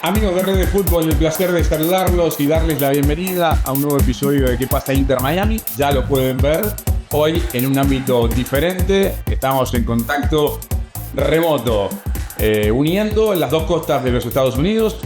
Amigos de Red de Fútbol, el placer de saludarlos y darles la bienvenida a un nuevo episodio de ¿Qué pasa Inter Miami? Ya lo pueden ver, hoy en un ámbito diferente, estamos en contacto remoto, uniendo las dos costas de los Estados Unidos,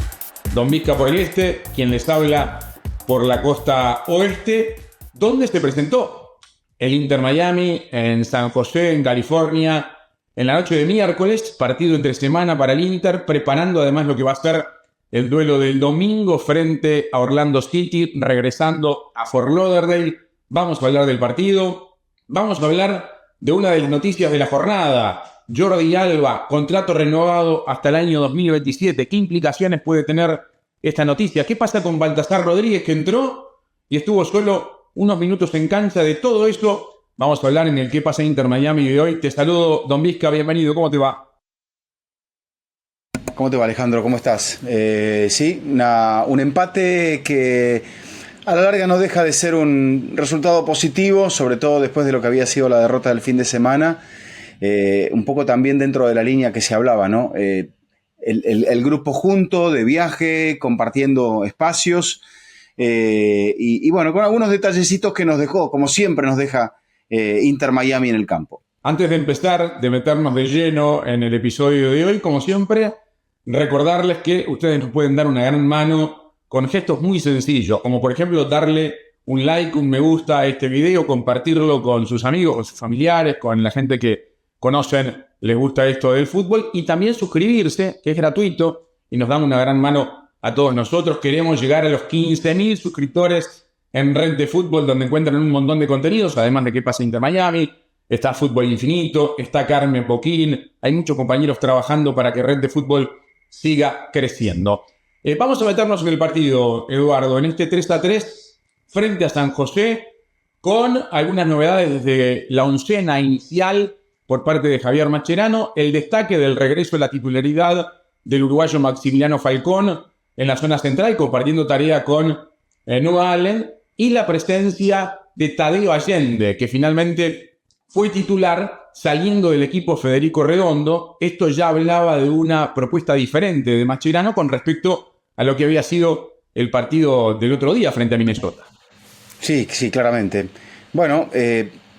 Don Vizca por el este, quien les habla por la costa oeste, donde se presentó el Inter Miami en San José, en California, en la noche de miércoles, partido entre semana para el Inter, preparando además lo que va a ser el duelo del domingo frente a Orlando City, regresando a Fort Lauderdale. Vamos a hablar del partido, vamos a hablar de una de las noticias de la jornada. Jordi Alba, contrato renovado hasta el año 2027. ¿Qué implicaciones puede tener esta noticia? ¿Qué pasa con Baltasar Rodríguez, que entró y estuvo solo unos minutos en cancha? De todo eso vamos a hablar en el ¿Qué pasa Inter Miami de hoy? Te saludo, Don Vizca, bienvenido, ¿cómo te va? ¿Cómo te va, Alejandro? ¿Cómo estás? Sí, un empate que a la larga no deja de ser un resultado positivo, sobre todo después de lo que había sido la derrota del fin de semana. Un poco también dentro de la línea que se hablaba, ¿no? El grupo junto, de viaje, compartiendo espacios y bueno, con algunos detallecitos que nos dejó, como siempre nos deja Inter Miami en el campo. Antes de empezar, de meternos de lleno en el episodio de hoy, como siempre, recordarles que ustedes nos pueden dar una gran mano con gestos muy sencillos, como por ejemplo darle un like, un me gusta a este video, compartirlo con sus amigos, con sus familiares, con la gente que conocen, les gusta esto del fútbol, y también suscribirse, que es gratuito, y nos dan una gran mano a todos nosotros. Queremos llegar a los 15.000 suscriptores en Red de Fútbol, donde encuentran un montón de contenidos, además de ¿Qué pasa Inter Miami? Está Fútbol Infinito, está Carmen Poquín, hay muchos compañeros trabajando para que Red de Fútbol siga creciendo. Vamos a meternos en el partido, Eduardo, en este 3-3 frente a San José, con algunas novedades desde la oncena inicial por parte de Javier Mascherano, el destaque del regreso de la titularidad del uruguayo Maximiliano Falcón en la zona central, compartiendo tarea con Noah Allen, y la presencia de Tadeo Allende, que finalmente fue titular saliendo del equipo Federico Redondo. Esto ya hablaba de una propuesta diferente de Mascherano con respecto a lo que había sido el partido del otro día frente a Minnesota. Sí, claramente. Bueno,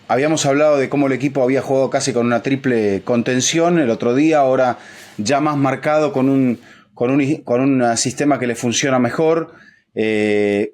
habíamos hablado de cómo el equipo había jugado casi con una triple contención el otro día, ahora ya más marcado con un sistema que le funciona mejor,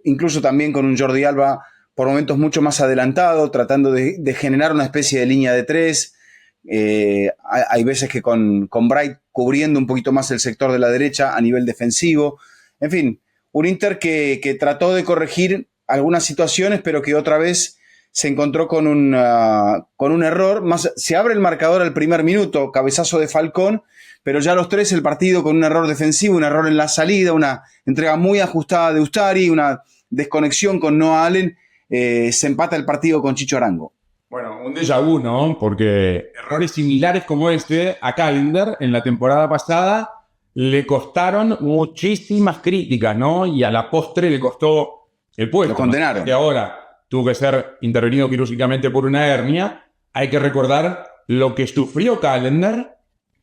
incluso también con un Jordi Alba por momentos mucho más adelantado, tratando de generar una especie de línea de tres. Hay veces que con Bright cubriendo un poquito más el sector de la derecha a nivel defensivo. En fin, un Inter que trató de corregir algunas situaciones, pero que otra vez se encontró con un error. Se abre el marcador al primer minuto, cabezazo de Falcón, pero ya a los 3 el partido con un error defensivo, un error en la salida, una entrega muy ajustada de Ustari, una desconexión con Noah Allen. Se empata el partido con Chicho Arango. Bueno, un déjà vu, ¿no? Porque errores similares como este a Callender en la temporada pasada le costaron muchísimas críticas, ¿no? Y a la postre le costó el puesto. Lo condenaron. Que ahora tuvo que ser intervenido quirúrgicamente por una hernia. Hay que recordar lo que sufrió Callender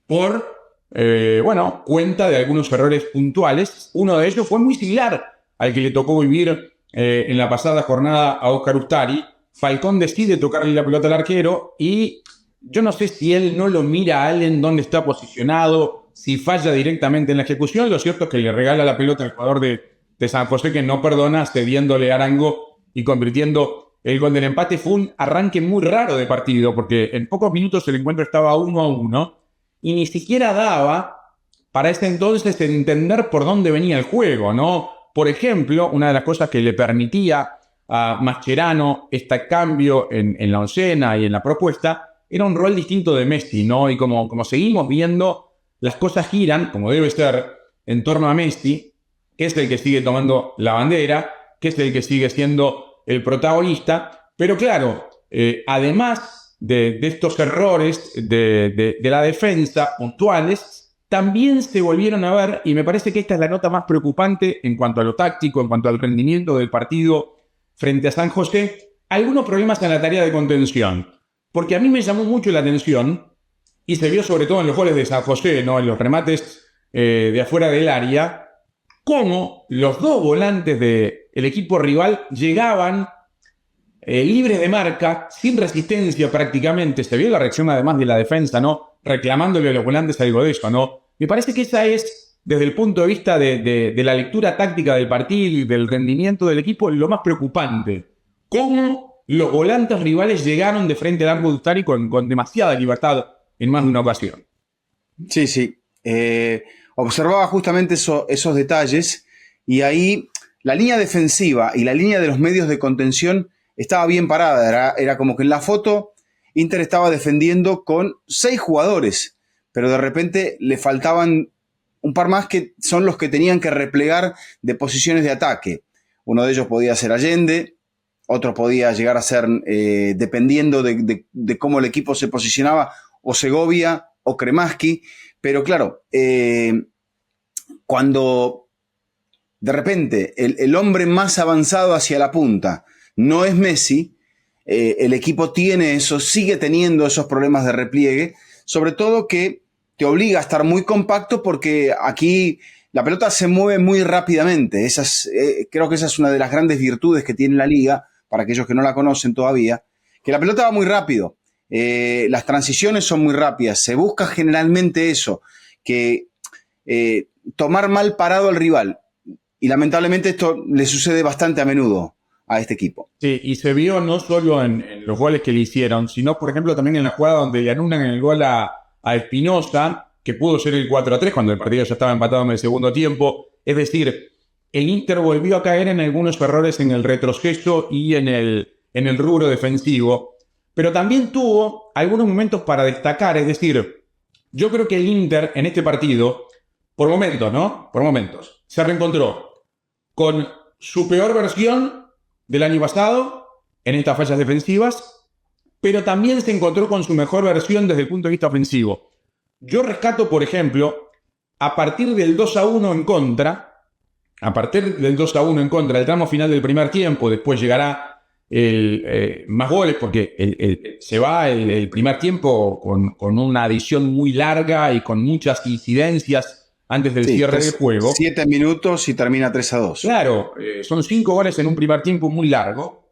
por, cuenta de algunos errores puntuales. Uno de ellos fue muy similar al que le tocó vivir en la pasada jornada a Óscar Ustari. Falcón decide tocarle la pelota al arquero y yo no sé si él no lo mira a Allen dónde está posicionado, si falla directamente en la ejecución. Lo cierto es que le regala la pelota al jugador de San José, que no perdona, cediéndole a Arango y convirtiendo el gol del empate. Fue un arranque muy raro de partido, porque en pocos minutos el encuentro estaba 1-1 y ni siquiera daba para ese entonces entender por dónde venía el juego, ¿no? Por ejemplo, una de las cosas que le permitía a Mascherano este cambio en la oncena y en la propuesta era un rol distinto de Messi, ¿no? Y como seguimos viendo, las cosas giran, como debe ser, en torno a Messi, que es el que sigue tomando la bandera, que es el que sigue siendo el protagonista. Pero claro, además de estos errores de la defensa puntuales, también se volvieron a ver, y me parece que esta es la nota más preocupante en cuanto a lo táctico, en cuanto al rendimiento del partido frente a San José, algunos problemas en la tarea de contención. Porque a mí me llamó mucho la atención, y se vio sobre todo en los goles de San José, ¿no? En los remates de afuera del área, cómo los dos volantes del equipo rival llegaban libres de marca, sin resistencia prácticamente. Se vio la reacción además de la defensa, ¿no? Reclamándole a los volantes algo de eso, ¿no? Me parece que esa es, desde el punto de vista de la lectura táctica del partido y del rendimiento del equipo, lo más preocupante. Cómo los volantes rivales llegaron de frente al arco de Ustari con demasiada libertad en más de una ocasión. Sí, sí. Observaba justamente esos detalles y ahí la línea defensiva y la línea de los medios de contención estaba bien parada. Era como que en la foto Inter estaba defendiendo con 6 jugadores, pero de repente le faltaban un par más que son los que tenían que replegar de posiciones de ataque. Uno de ellos podía ser Allende, otro podía llegar a ser, dependiendo de cómo el equipo se posicionaba, o Segovia o Kremaski. Pero claro, cuando de repente el hombre más avanzado hacia la punta no es Messi, el equipo sigue teniendo esos problemas de repliegue, sobre todo que te obliga a estar muy compacto porque aquí la pelota se mueve muy rápidamente. Creo que esa es una de las grandes virtudes que tiene la liga, para aquellos que no la conocen todavía, que la pelota va muy rápido. Las transiciones son muy rápidas. Se busca generalmente eso, que tomar mal parado al rival. Y lamentablemente esto le sucede bastante a menudo a este equipo. Sí, y se vio no solo en los goles que le hicieron, sino, por ejemplo, también en la jugada donde le anulan el gol a Espinosa, que pudo ser el 4-3 cuando el partido ya estaba empatado en el segundo tiempo. Es decir, el Inter volvió a caer en algunos errores en el retroceso y en el rubro defensivo, pero también tuvo algunos momentos para destacar. Es decir, yo creo que el Inter en este partido, por momentos, ¿no? Por momentos, se reencontró con su peor versión del año pasado en estas fallas defensivas, pero también se encontró con su mejor versión desde el punto de vista ofensivo. Yo rescato, por ejemplo, a partir del 2-1 en contra, el tramo final del primer tiempo, después llegará más goles, porque se va el primer tiempo con una adición muy larga y con muchas incidencias antes del cierre del juego. 7 minutos y termina 3-2. Claro, son 5 goles en un primer tiempo muy largo,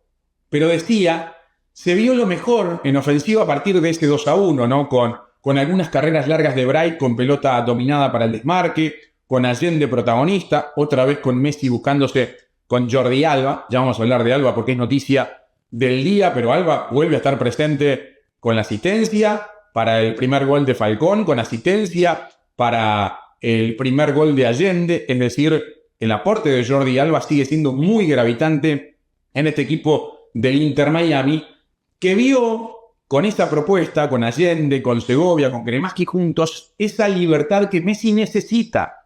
pero decía, se vio lo mejor en ofensiva a partir de ese 2-1, ¿no? Con algunas carreras largas de Bright con pelota dominada para el desmarque, con Allende protagonista, otra vez con Messi buscándose con Jordi Alba. Ya vamos a hablar de Alba porque es noticia del día, pero Alba vuelve a estar presente con la asistencia para el primer gol de Falcón, con asistencia para el primer gol de Allende. Es decir, el aporte de Jordi Alba sigue siendo muy gravitante en este equipo del Inter Miami, que vio con esta propuesta, con Allende, con Segovia, con Kremaski juntos, esa libertad que Messi necesita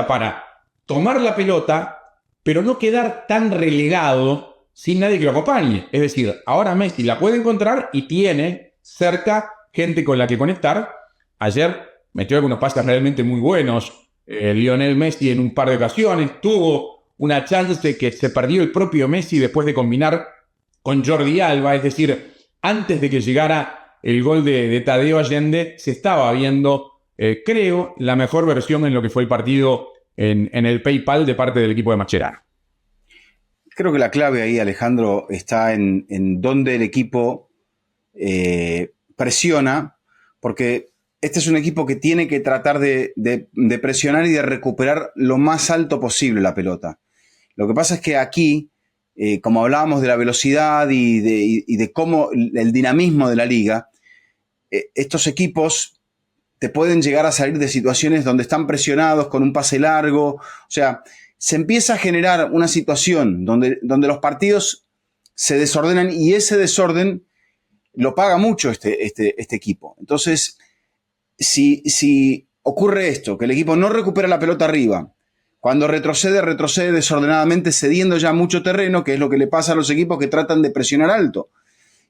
para tomar la pelota, pero no quedar tan relegado sin nadie que lo acompañe. Es decir, ahora Messi la puede encontrar y tiene cerca gente con la que conectar. Ayer metió algunos pases realmente muy buenos. Lionel Messi en un par de ocasiones tuvo una chance que se perdió el propio Messi después de combinar con Jordi Alba. Es decir, antes de que llegara el gol de Tadeo Allende, se estaba viendo, creo, la mejor versión en lo que fue el partido en el PayPal de parte del equipo de Mascherano. Creo que la clave ahí, Alejandro, está en dónde el equipo presiona, porque este es un equipo que tiene que tratar de presionar y de recuperar lo más alto posible la pelota. Lo que pasa es que aquí, como hablábamos de la velocidad y de cómo el dinamismo de la liga, estos equipos te pueden llegar a salir de situaciones donde están presionados con un pase largo. O sea, se empieza a generar una situación donde los partidos se desordenan y ese desorden lo paga mucho este equipo. Entonces, si ocurre esto, que el equipo no recupera la pelota arriba, cuando retrocede desordenadamente, cediendo ya mucho terreno, que es lo que le pasa a los equipos que tratan de presionar alto.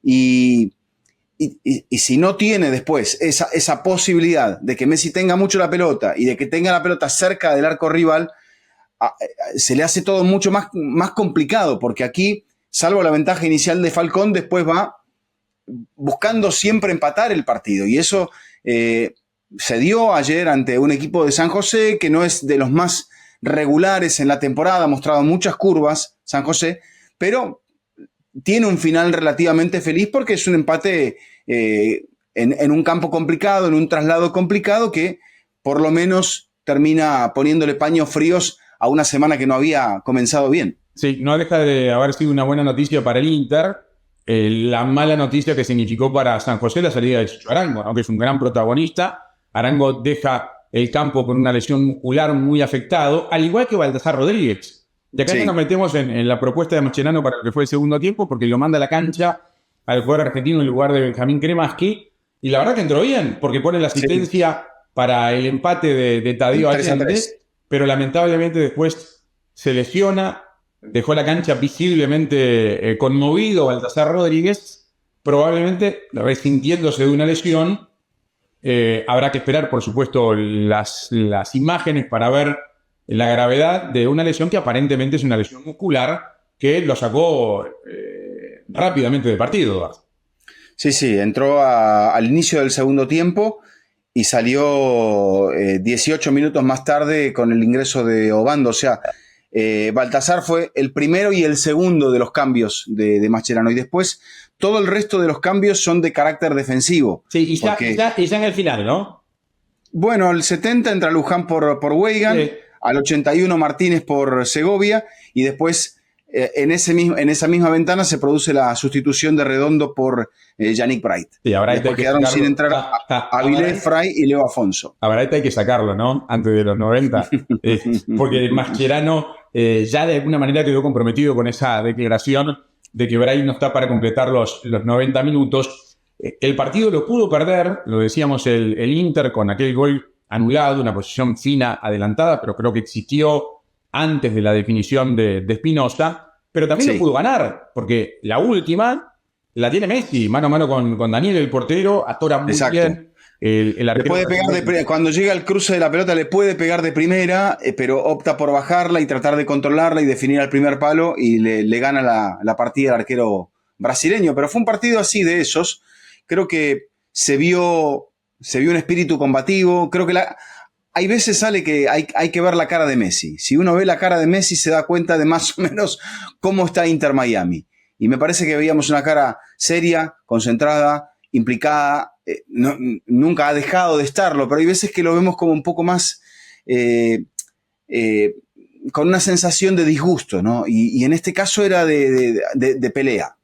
Y si no tiene después esa posibilidad de que Messi tenga mucho la pelota y de que tenga la pelota cerca del arco rival, se le hace todo mucho más complicado, porque aquí, salvo la ventaja inicial de Falcón, después va buscando siempre empatar el partido. Y eso se dio ayer ante un equipo de San José que no es de los más regulares en la temporada, ha mostrado muchas curvas San José, pero tiene un final relativamente feliz porque es un empate en un campo complicado, en un traslado complicado que por lo menos termina poniéndole paños fríos a una semana que no había comenzado bien. Sí, no deja de haber sido una buena noticia para el Inter. La mala noticia que significó para San José la salida de Chicho Arango, ¿no? Que es un gran protagonista. Arango deja el campo con una lesión muscular muy afectado, al igual que Baltasar Rodríguez. Y acá ya nos metemos en la propuesta de Mascherano para lo que fue el segundo tiempo, porque lo manda a la cancha al jugador argentino en lugar de Benjamín Cremaschi. Y la verdad que entró bien, porque pone la asistencia para el empate de Tadeo Allende, pero lamentablemente después se lesiona, dejó la cancha visiblemente conmovido Baltasar Rodríguez, probablemente resintiéndose de una lesión. Habrá que esperar, por supuesto, las imágenes para ver la gravedad de una lesión que aparentemente es una lesión muscular que lo sacó rápidamente del partido. Sí, entró al inicio del segundo tiempo y salió 18 minutos más tarde con el ingreso de Obando. O sea, Baltasar fue el primero y el segundo de los cambios de Mascherano. Y después todo el resto de los cambios son de carácter defensivo. Sí, y ya en el final, ¿no? Bueno, al 70 entra Luján por Weigand, sí. Al 81 Martínez por Segovia y después en esa misma ventana se produce la sustitución de Redondo por Yannick Bright. Sí, ahora después quedaron sin entrar Avilés, Fray y Leo Afonso. A Bright hay que sacarlo, ¿no? Antes de los 90. Porque Mascherano ya de alguna manera quedó comprometido con esa declaración de que Bright no está para completar los 90 minutos. El partido lo pudo perder, lo decíamos, el Inter con aquel gol anulado, una posición fina, adelantada, pero creo que existió antes de la definición de Espinosa, pero también lo pudo ganar, porque la última la tiene Messi, mano a mano con Daniel, el portero, atora muy bien. El arquero le puede pegar cuando llega al cruce de la pelota le puede pegar de primera, pero opta por bajarla y tratar de controlarla y definir al primer palo y le gana la partida al arquero brasileño. Pero fue un partido así de esos. Creo que se vio un espíritu combativo. Creo que hay veces sale que hay que ver la cara de Messi. Si uno ve la cara de Messi se da cuenta de más o menos cómo está Inter Miami. Y me parece que veíamos una cara seria, concentrada, implicada. Nunca ha dejado de estarlo, pero hay veces que lo vemos como un poco más con una sensación de disgusto, ¿no? Y en este caso era de pelea.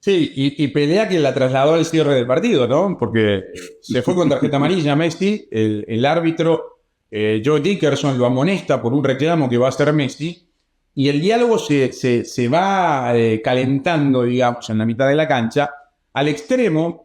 Sí, y pelea que la trasladó al cierre del partido, ¿no? Porque se fue con tarjeta amarilla Messi, el árbitro Joe Dickerson lo amonesta por un reclamo que va a hacer Messi, y el diálogo se va calentando, digamos, en la mitad de la cancha, al extremo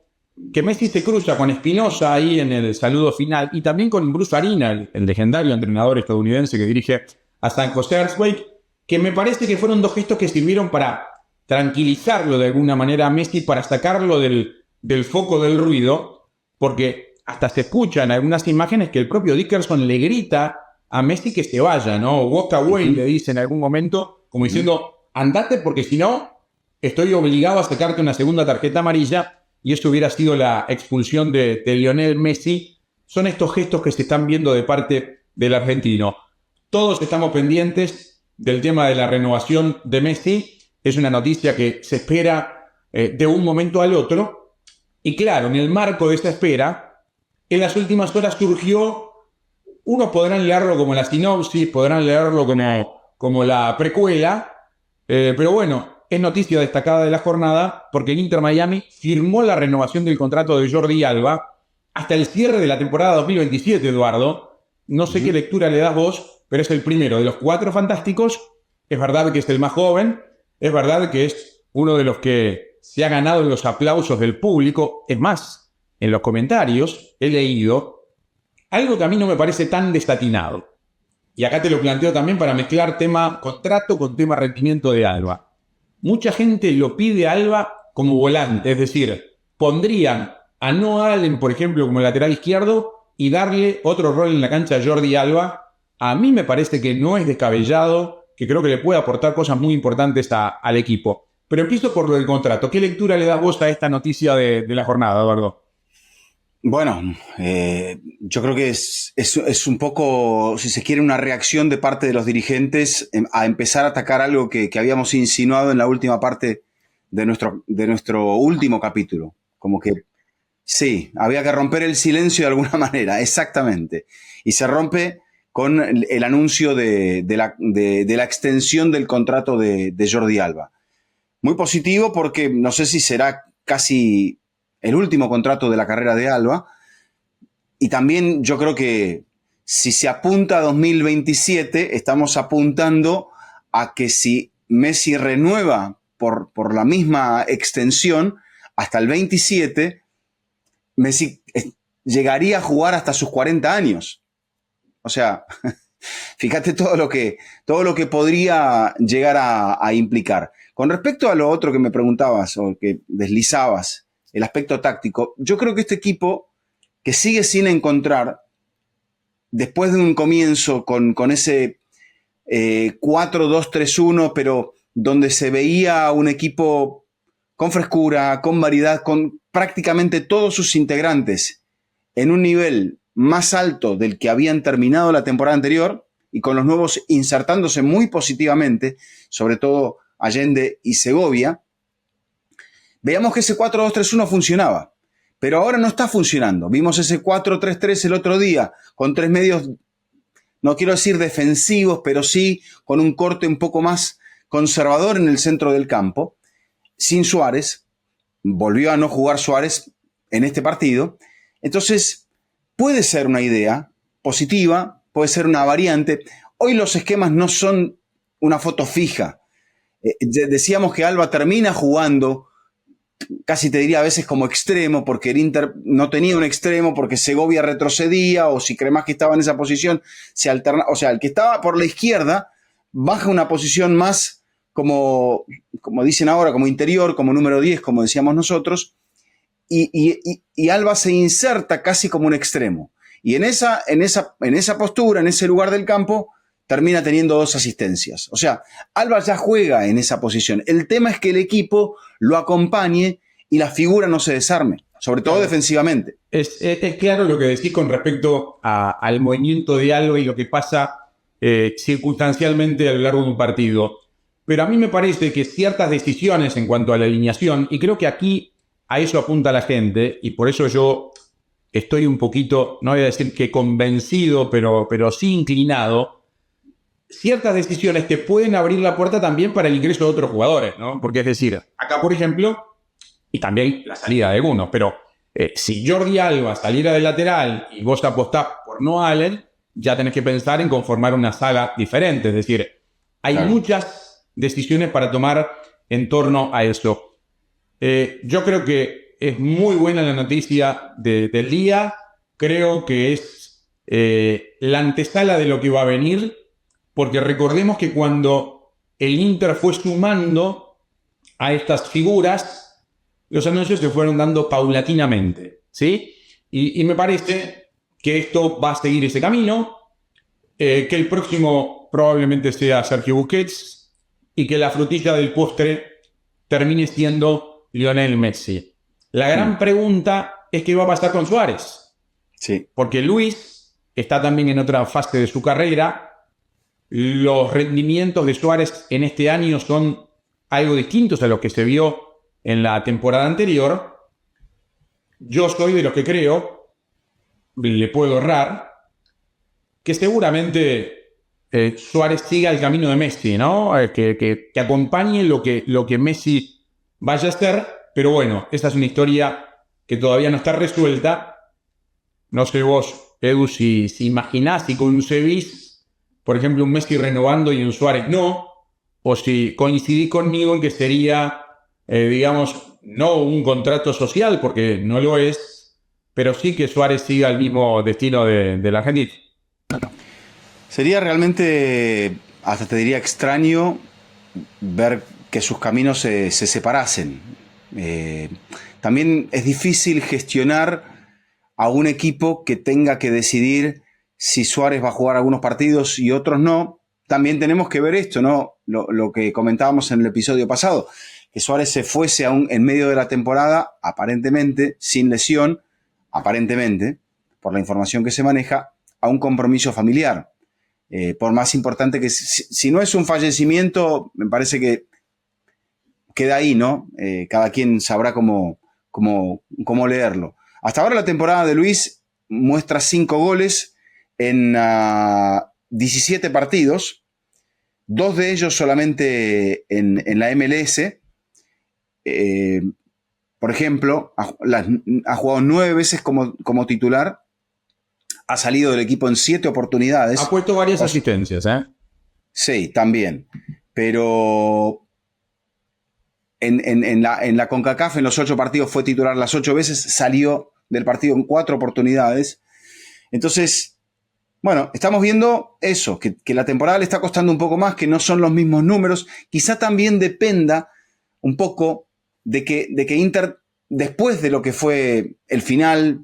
que Messi se cruza con Espinosa ahí en el saludo final, y también con Bruce Arena, el legendario entrenador estadounidense que dirige a San José Earthquake, que me parece que fueron dos gestos que sirvieron para tranquilizarlo de alguna manera a Messi, para sacarlo del foco del ruido, porque hasta se escuchan algunas imágenes que el propio Dickerson le grita a Messi que se vaya, ¿no? Walk away, le dice en algún momento, como diciendo, andate porque si no, estoy obligado a sacarte una segunda tarjeta amarilla, y eso hubiera sido la expulsión de Lionel Messi. Son estos gestos que se están viendo de parte del argentino. Todos estamos pendientes del tema de la renovación de Messi. Es una noticia que se espera de un momento al otro. Y claro, en el marco de esta espera, en las últimas horas surgió, unos podrán leerlo como la sinopsis, podrán leerlo como la precuela, pero bueno, es noticia destacada de la jornada porque el Inter Miami firmó la renovación del contrato de Jordi Alba hasta el cierre de la temporada 2027, Eduardo. No sé qué lectura le das vos, pero es el primero de los 4 fantásticos. Es verdad que es el más joven. Es verdad que es uno de los que se ha ganado los aplausos del público. Es más, en los comentarios he leído algo que a mí no me parece tan desatinado. Y acá te lo planteo también para mezclar tema contrato con tema rendimiento de Alba. Mucha gente lo pide a Alba como volante, es decir, pondrían a Noah Allen, por ejemplo, como lateral izquierdo y darle otro rol en la cancha a Jordi Alba. A mí me parece que no es descabellado, que creo que le puede aportar cosas muy importantes al equipo. Pero empiezo por lo del contrato. ¿Qué lectura le das vos a esta noticia de la jornada, Eduardo? Bueno, yo creo que es un poco, si se quiere, una reacción de parte de los dirigentes a empezar a atacar algo que habíamos insinuado en la última parte de nuestro último capítulo. Como que sí, había que romper el silencio de alguna manera, exactamente. Y se rompe con el anuncio de la extensión del contrato de Jordi Alba. Muy positivo porque no sé si será casi el último contrato de la carrera de Alba. Y también yo creo que si se apunta a 2027, estamos apuntando a que si Messi renueva por la misma extensión hasta el 27, Messi llegaría a jugar hasta sus 40 años. O sea, fíjate todo lo que podría llegar a implicar. Con respecto a lo otro que me preguntabas o que deslizabas, el aspecto táctico, yo creo que este equipo que sigue sin encontrar, después de un comienzo con ese 4-2-3-1, pero donde se veía un equipo con frescura, con variedad, con prácticamente todos sus integrantes en un nivel más alto del que habían terminado la temporada anterior y con los nuevos insertándose muy positivamente, sobre todo Allende y Segovia, veíamos que ese 4-2-3-1 funcionaba. Pero ahora no está funcionando. Vimos ese 4-3-3 el otro día, con tres medios, no quiero decir defensivos, pero sí con un corte un poco más conservador en el centro del campo, sin Suárez. Volvió a no jugar Suárez en este partido. Entonces, puede ser una idea positiva, puede ser una variante. Hoy los esquemas no son una foto fija. Decíamos que Alba termina jugando, casi te diría a veces como extremo, porque el Inter no tenía un extremo, porque Segovia retrocedía, o si Cremaschi estaba en esa posición, se alterna. O sea, el que estaba por la izquierda baja una posición más como dicen ahora, como interior, como número 10, como decíamos nosotros, y Alba se inserta casi como un extremo. Y en esa postura, en ese lugar del campo, termina teniendo 2 asistencias. O sea, Alba ya juega en esa posición. El tema es que el equipo lo acompañe y la figura no se desarme, sobre todo defensivamente. Es claro lo que decís con respecto al movimiento de Alba y lo que pasa circunstancialmente a lo largo de un partido. Pero a mí me parece que ciertas decisiones en cuanto a la alineación, y creo que aquí a eso apunta la gente, y por eso yo estoy un poquito, no voy a decir que convencido, pero sí inclinado, ciertas decisiones te pueden abrir la puerta también para el ingreso de otros jugadores, ¿no? Porque es decir, acá por ejemplo, y también la salida de algunos, pero si Jordi Alba saliera del lateral y vos apostás por no Allen, ya tenés que pensar en conformar una sala diferente, es decir, hay muchas decisiones para tomar en torno a eso. Yo creo que es muy buena la noticia del día. Creo que es la antesala de lo que va a venir, porque recordemos que cuando el Inter fue sumando a estas figuras, los anuncios se fueron dando paulatinamente, ¿sí? Y me parece que esto va a seguir ese camino, que el próximo probablemente sea Sergio Busquets, y que la frutilla del postre termine siendo Lionel Messi. La gran pregunta es qué va a pasar con Suárez. Sí. Porque Luis está también en otra fase de su carrera. Los rendimientos de Suárez en este año son algo distintos a los que se vio en la temporada anterior. Yo soy de los que creo, le puedo errar, que seguramente Suárez siga el camino de Messi, ¿no? Que acompañe lo que Messi vaya a hacer, pero bueno, esta es una historia que todavía no está resuelta. No sé vos, Edu, si imaginás, si concebís, por ejemplo, un Messi renovando y un Suárez no, o si coincidís conmigo en que sería, digamos, no un contrato social, porque no lo es, pero sí que Suárez siga el mismo destino de la Argentina. Sería realmente, hasta te diría, extraño ver que sus caminos se separasen. También es difícil gestionar a un equipo que tenga que decidir si Suárez va a jugar algunos partidos y otros no. También tenemos que ver esto, ¿no? Lo que comentábamos en el episodio pasado, que Suárez se fuese en medio de la temporada, aparentemente sin lesión, aparentemente, por la información que se maneja, a un compromiso familiar. Por más importante que... Si no es un fallecimiento, me parece que queda ahí, ¿no? Cada quien sabrá cómo leerlo. Hasta ahora la temporada de Luis muestra 5 goles en 17 partidos, 2 de ellos solamente en la MLS. Por ejemplo, ha jugado 9 veces como titular, ha salido del equipo en 7 oportunidades. Ha puesto varias asistencias, ¿eh? Sí, también. Pero en la CONCACAF, en los 8 partidos, fue titular las 8 veces, salió del partido en 4 oportunidades. Entonces, bueno, estamos viendo eso, que la temporada le está costando un poco más, que no son los mismos números. Quizá también dependa un poco de que Inter, después de lo que fue el final,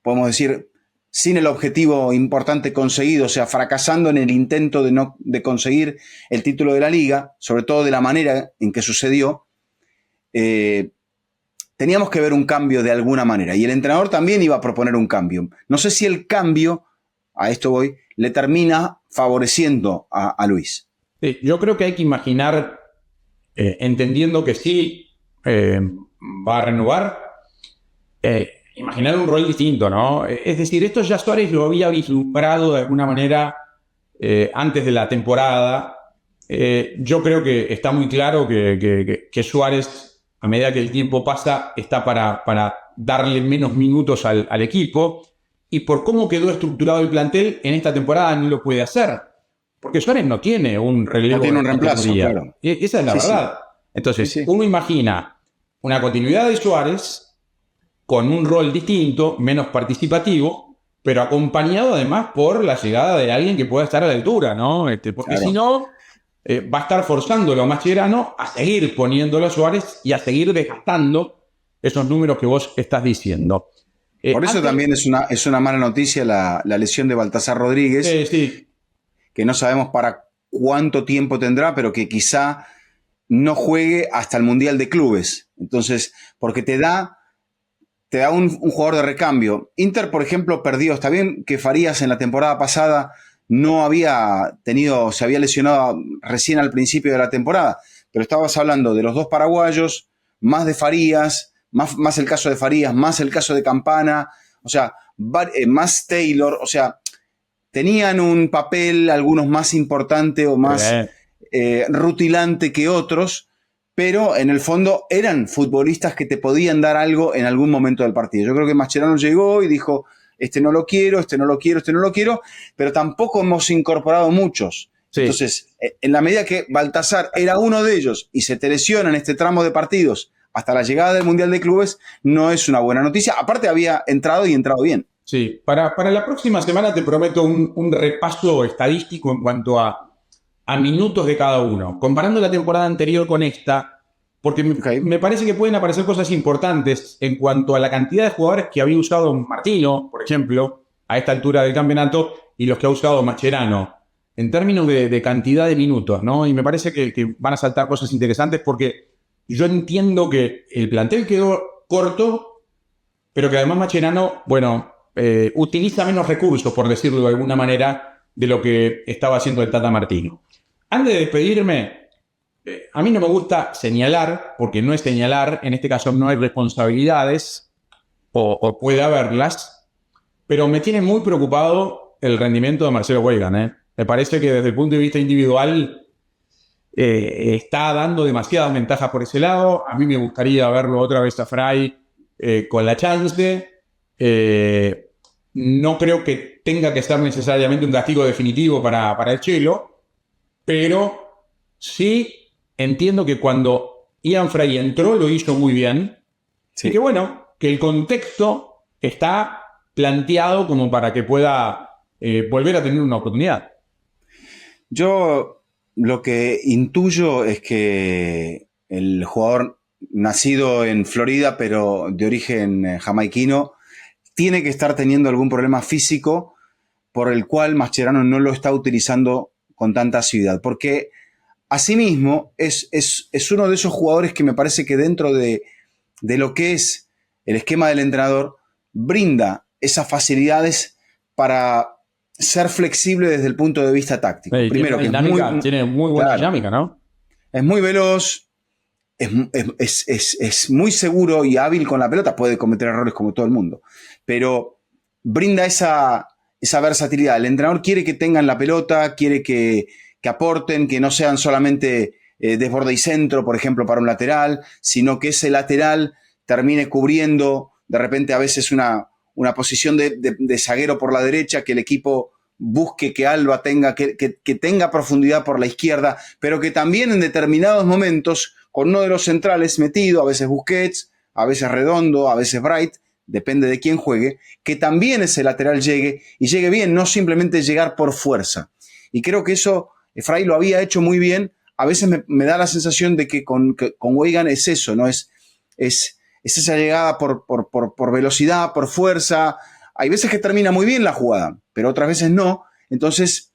podemos decir, sin el objetivo importante conseguido, o sea, fracasando en el intento de conseguir el título de la Liga, sobre todo de la manera en que sucedió, teníamos que ver un cambio de alguna manera. Y el entrenador también iba a proponer un cambio. No sé si el cambio, a esto voy, le termina favoreciendo a Luis. Sí, yo creo que hay que imaginar, entendiendo que sí va a renovar, imaginar un rol distinto, ¿no? Es decir, esto ya Suárez lo había vislumbrado de alguna manera antes de la temporada. Yo creo que está muy claro que Suárez, a medida que el tiempo pasa, está para darle menos minutos al equipo. Y por cómo quedó estructurado el plantel, en esta temporada no lo puede hacer. Porque Suárez no tiene un relevo. No tiene un reemplazo, claro. Y esa es la verdad. Entonces, uno imagina una continuidad de Suárez con un rol distinto, menos participativo, pero acompañado además por la llegada de alguien que pueda estar a la altura, ¿no? Porque si no, va a estar forzándolo a Mascherano a seguir poniéndolo a Suárez y a seguir desgastando esos números que vos estás diciendo. Por eso también es una mala noticia la lesión de Baltasar Rodríguez, sí. Que no sabemos para cuánto tiempo tendrá, pero que quizá no juegue hasta el Mundial de Clubes. Entonces, porque te da un jugador de recambio. Inter, por ejemplo, perdió. Está bien que Farías en la temporada pasada no había se había lesionado recién al principio de la temporada, pero estabas hablando de los 2 paraguayos, más de Farías, más el caso de Farías, más el caso de Campana, o sea, más Taylor, o sea, tenían un papel, algunos más importante o más rutilante que otros, pero en el fondo eran futbolistas que te podían dar algo en algún momento del partido. Yo creo que Mascherano llegó y dijo, no lo quiero, no lo quiero, pero tampoco hemos incorporado muchos. Sí. Entonces, en la medida que Baltasar era uno de ellos y se te lesiona en este tramo de partidos hasta la llegada del Mundial de Clubes, no es una buena noticia. Aparte había entrado y entrado bien. Sí, para la próxima semana te prometo un repaso estadístico en cuanto a minutos de cada uno, comparando la temporada anterior con esta, porque me parece que pueden aparecer cosas importantes en cuanto a la cantidad de jugadores que había usado Martino, por ejemplo, a esta altura del campeonato, y los que ha usado Mascherano, en términos de cantidad de minutos, ¿no? Y me parece que van a saltar cosas interesantes porque yo entiendo que el plantel quedó corto, pero que además Mascherano, utiliza menos recursos, por decirlo de alguna manera, de lo que estaba haciendo el Tata Martino. Antes de despedirme, a mí no me gusta señalar, porque no es señalar, en este caso no hay responsabilidades, o puede haberlas, pero me tiene muy preocupado el rendimiento de Marcelo Weigand. Me parece que desde el punto de vista individual está dando demasiadas ventajas por ese lado. A mí me gustaría verlo otra vez a Fray con la chance. No creo que tenga que ser necesariamente un castigo definitivo para el Chelo, pero sí entiendo que cuando Ian Fray entró lo hizo muy bien. Sí. Y que el contexto está planteado como para que pueda volver a tener una oportunidad. Yo lo que intuyo es que el jugador nacido en Florida, pero de origen jamaiquino, tiene que estar teniendo algún problema físico por el cual Mascherano no lo está utilizando con tanta asiduidad, porque asimismo es uno de esos jugadores que me parece que dentro de lo que es el esquema del entrenador brinda esas facilidades para ser flexible desde el punto de vista táctico. Primero, que tiene muy buena dinámica, ¿no? Es muy veloz, es muy seguro y hábil con la pelota, puede cometer errores como todo el mundo, pero brinda esa versatilidad. El entrenador quiere que tengan la pelota, quiere que aporten, que no sean solamente desborde y centro, por ejemplo, para un lateral, sino que ese lateral termine cubriendo de repente a veces una posición de zaguero por la derecha, que el equipo busque que Alba tenga, que tenga profundidad por la izquierda, pero que también en determinados momentos, con uno de los centrales metido, a veces Busquets, a veces Redondo, a veces Bright, depende de quién juegue, que también ese lateral llegue y llegue bien, no simplemente llegar por fuerza. Y creo que eso Fray lo había hecho muy bien. A veces me da la sensación de que con Weigand es eso, ¿no? Es esa llegada por velocidad, por fuerza. Hay veces que termina muy bien la jugada, pero otras veces no. Entonces,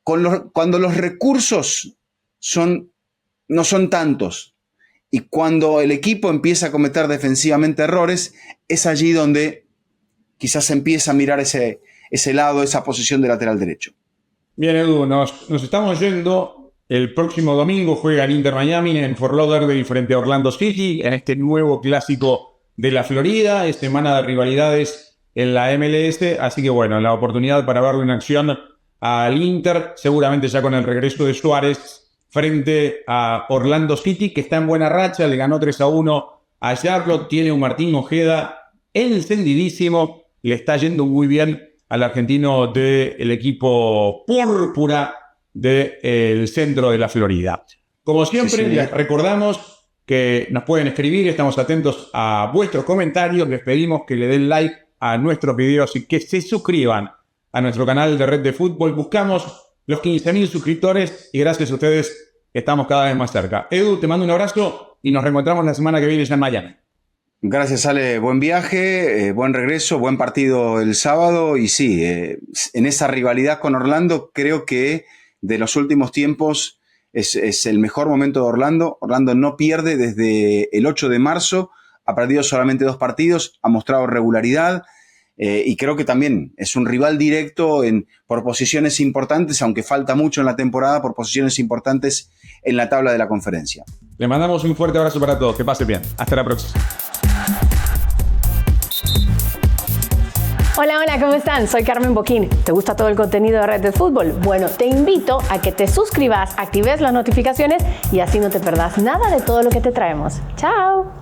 cuando los recursos no son tantos y cuando el equipo empieza a cometer defensivamente errores, es allí donde quizás se empieza a mirar ese lado, esa posición de lateral derecho. Bien, Edu, nos estamos yendo. El próximo domingo juega el Inter Miami en Fort Lauderdale frente a Orlando City en este nuevo clásico de la Florida. Es semana de rivalidades en la MLS, así que bueno, la oportunidad para verlo en acción al Inter, seguramente ya con el regreso de Suárez frente a Orlando City, que está en buena racha, le ganó 3-1 a Charlotte, tiene un Martín Ojeda encendidísimo, le está yendo muy bien al argentino del equipo púrpura del centro de la Florida. Como siempre, les recordamos que nos pueden escribir, estamos atentos a vuestros comentarios, les pedimos que le den like a nuestros videos y que se suscriban a nuestro canal de Red de Fútbol. Buscamos los 15.000 suscriptores y gracias a ustedes estamos cada vez más cerca. Edu, te mando un abrazo y nos reencontramos la semana que viene ya en Miami. Gracias, Ale. Buen viaje, buen regreso, buen partido el sábado. Y sí, en esa rivalidad con Orlando, creo que de los últimos tiempos es el mejor momento de Orlando. Orlando no pierde desde el 8 de marzo, ha perdido solamente 2 partidos, ha mostrado regularidad y creo que también es un rival directo por posiciones importantes, aunque falta mucho en la temporada, por posiciones importantes en la tabla de la conferencia. Le mandamos un fuerte abrazo para todos, que pase bien. Hasta la próxima. Hola, ¿cómo están? Soy Carmen Boquín. ¿Te gusta todo el contenido de Red de Fútbol? Bueno, te invito a que te suscribas, actives las notificaciones y así no te perdás nada de todo lo que te traemos. ¡Chao!